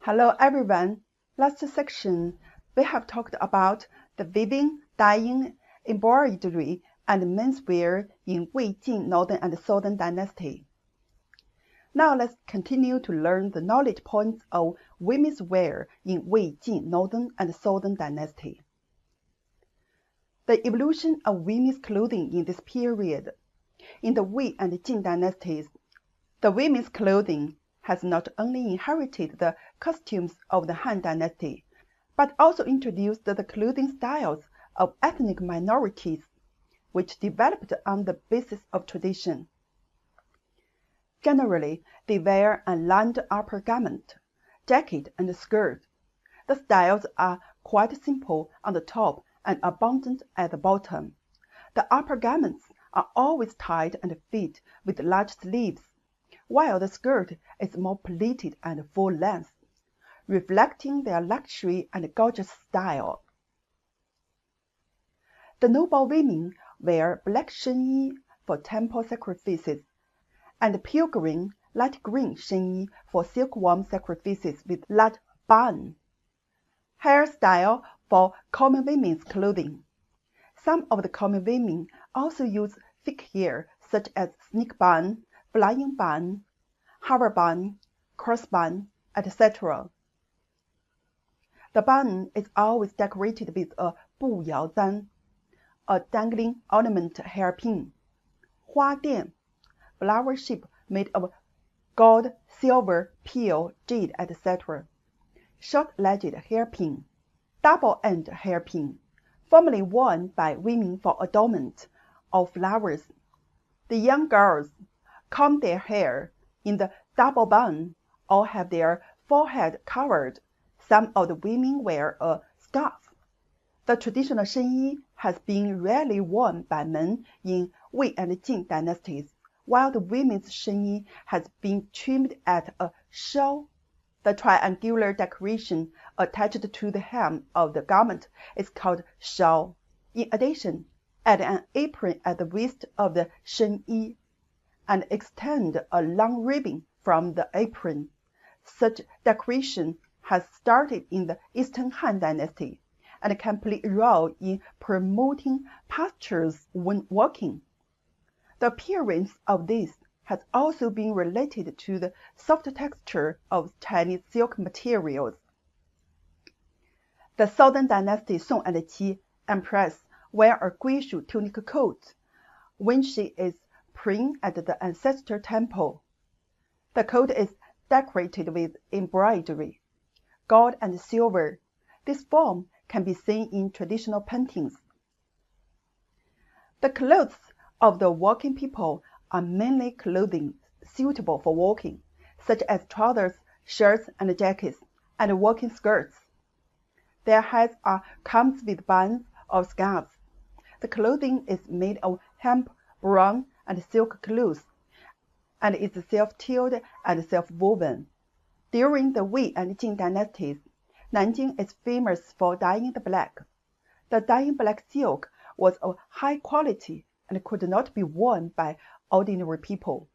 Hello everyone. Last section, we have talked about the weaving, dyeing, embroidery, and menswear in Wei Jing Northern and Southern Dynasty. Now let's continue to learn the knowledge points of women's wear in Wei Jing Northern and Southern Dynasty. The evolution of women's clothing in this period. In the Wei and Jing dynasties, the women's clothing has not only inherited the costumes of the Han Dynasty, but also introduced the clothing styles of ethnic minorities, which developed on the basis of tradition. Generally, they wear a lined upper garment, jacket, and skirt. The styles are quite simple on the top and abundant at the bottom. The upper garments are always tight and fit with large sleeves, while the skirt is more pleated and full length, reflecting their luxury and gorgeous style. The noble women wear black shenyi for temple sacrifices, and pale green, light green shenyi for silkworm sacrifices with large bun. Hairstyle for common women's clothing. Some of the common women also use thick hair such as snake bun, flying bun, hover bun, cross bun, etc. The bun is always decorated with a 步摇簪, a dangling ornament hairpin, 花钿, flower shape made of gold, silver, pearl, jade, etc. Short-legged hairpin, double-end hairpin, formerly worn by women for adornment or flowers. The young girls comb their hair in the double bun or have their forehead covered. Some of the women wear a scarf. The traditional shenyi has been rarely worn by men in Wei and Jing dynasties, while the women's shenyi has been trimmed at a shao. The triangular decoration attached to the hem of the garment is called shao. In addition, add an apron at the waist of the shenyi and extend a long ribbon from the apron. Such decoration has started in the Eastern Han Dynasty and can play a role in promoting postures when walking. The appearance of this has also been related to the soft texture of Chinese silk materials. The Southern Dynasty Song and Qi Empress wears a Guishu tunic coat when she is praying at the ancestor temple. The coat is decorated with embroidery, gold and silver. This form can be seen in traditional paintings. The clothes of the working people are mainly clothing suitable for walking, such as trousers, shirts, and jackets, and walking skirts. Their heads are combed with buns or scarves. The clothing is made of hemp, brown, and silk cloth, and is self-tilled and self-woven. During the Wei and Jing dynasties, Nanjing is famous for dyeing the black. The dyeing black silk was of high quality and could not be worn by ordinary people,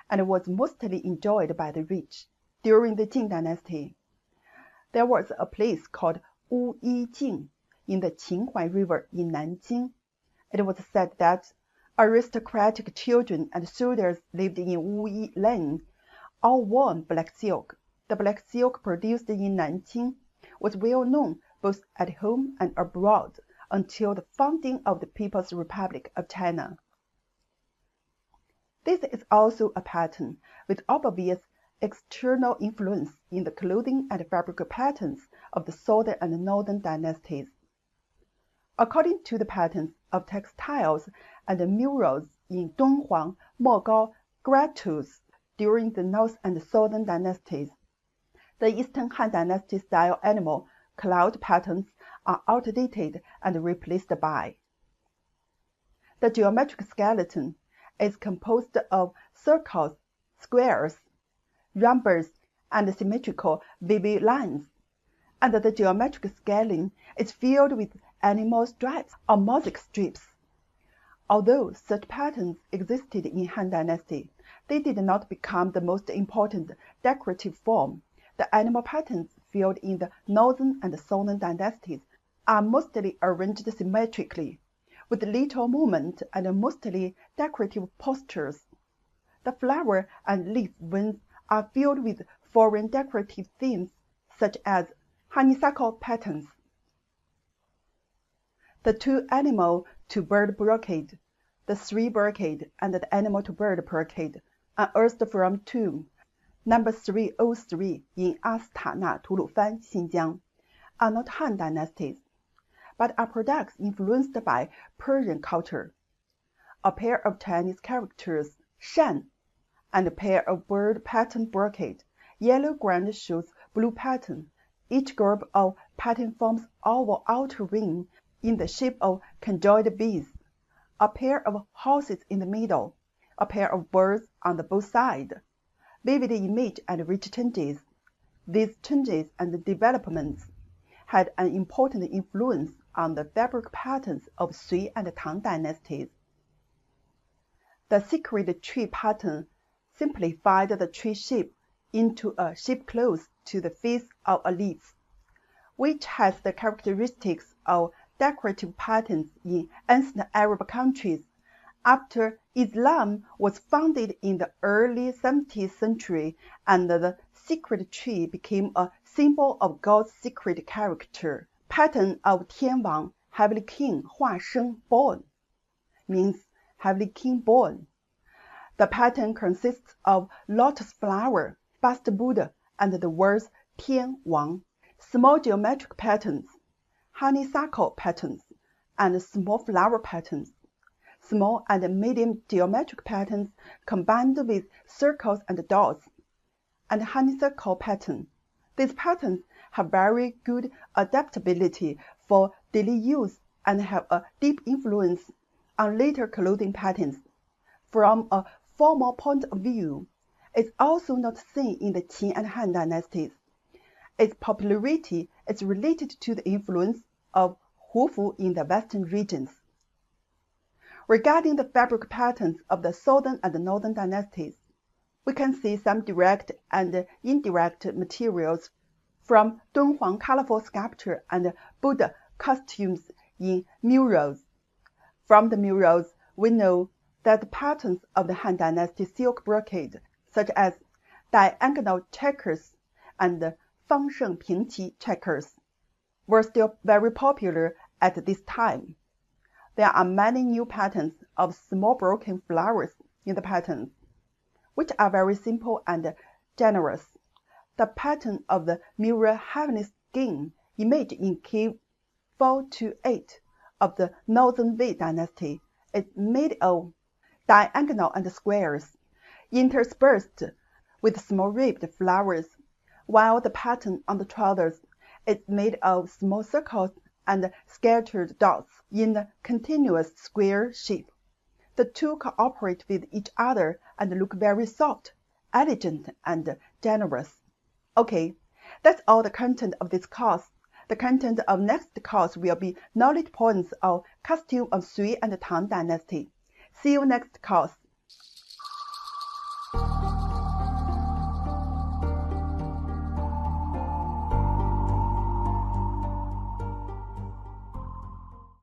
and was mostly enjoyed by the rich. During the Jing dynasty, there was a place called Wu Yi Jing in the Qinhuai River in Nanjing. It was said that aristocratic children and soldiers lived in Wu Yi Lane, all wore black silk. The black silk produced in Nanjing was well known both at home and abroad until the founding of the People's Republic of China. This is also a pattern with obvious external influence in the clothing and fabric patterns of the Southern and Northern dynasties. According to the patterns of textiles and murals in Donghuang, Mogao, grottos during the North and Southern dynasties, the Eastern Han Dynasty style animal cloud patterns are outdated and replaced by. The geometric skeleton is composed of circles, squares, rhombus, and symmetrical wavy lines, and the geometric scaling is filled with animal stripes or mosaic strips. Although such patterns existed in Han Dynasty, they did not become the most important decorative form. the animal patterns found in the Northern and Southern Dynasties are mostly arranged symmetrically, with little movement and mostly decorative postures. The flower and leaf veins are filled with foreign decorative themes, such as honeysuckle patterns. The two animal-to-bird brocade, the three brocade, and the animal-to-bird brocade, unearthed from tomb number 303 in 阿斯塔纳吐鲁番, Xinjiang, are not Han dynasties, but are products influenced by Persian culture. A pair of Chinese characters, shan, and a pair of bird pattern brocade, yellow ground shows blue pattern. Each group of pattern forms oval outer ring in the shape of conjoined beads, a pair of horses in the middle, a pair of birds on the both sides. Vivid image and rich changes. These changes and developments had an important influence on the fabric patterns of Sui and Tang dynasties. The secret tree pattern simplified the tree shape into a shape close to the face of a leaf, which has the characteristics of decorative patterns in ancient Arab countries. After Islam was founded in the early 17th century, and the secret tree became a symbol of God's secret character. Pattern of Tian Wang, Heavenly King, Hua Sheng, born, means Heavenly King born. The pattern consists of lotus flower, bust Buddha, and the words Tian Wang. Small geometric patterns, honeysuckle patterns, and small flower patterns. Small and medium geometric patterns combined with circles and dots, and honeysuckle pattern. These patterns have very good adaptability for daily use and have a deep influence on later clothing patterns. From a formal point of view, it's also not seen in the Qin and Han dynasties. Its popularity is related to the influence of Hufu in the western regions. Regarding the fabric patterns of the Southern and Northern dynasties, we can see some direct and indirect materials from Dunhuang colorful sculpture and Buddha costumes in murals. From the murals, we know that the patterns of the Han dynasty silk brocade, such as diagonal checkers and fangsheng pingqi checkers, were still very popular at this time. There are many new patterns of small broken flowers in the patterns, which are very simple and generous. The pattern of the mirror heavenly skin image in cave 428 of the Northern Wei dynasty is made of diagonal and squares, interspersed with small ribbed flowers, while the pattern on the trousers is made of small circles and scattered dots in a continuous square shape. The two cooperate with each other and look very soft, elegant, and generous. Okay, that's all the content of this course. The content of next course will be knowledge points of costume of Sui and Tang dynasty. See you next course.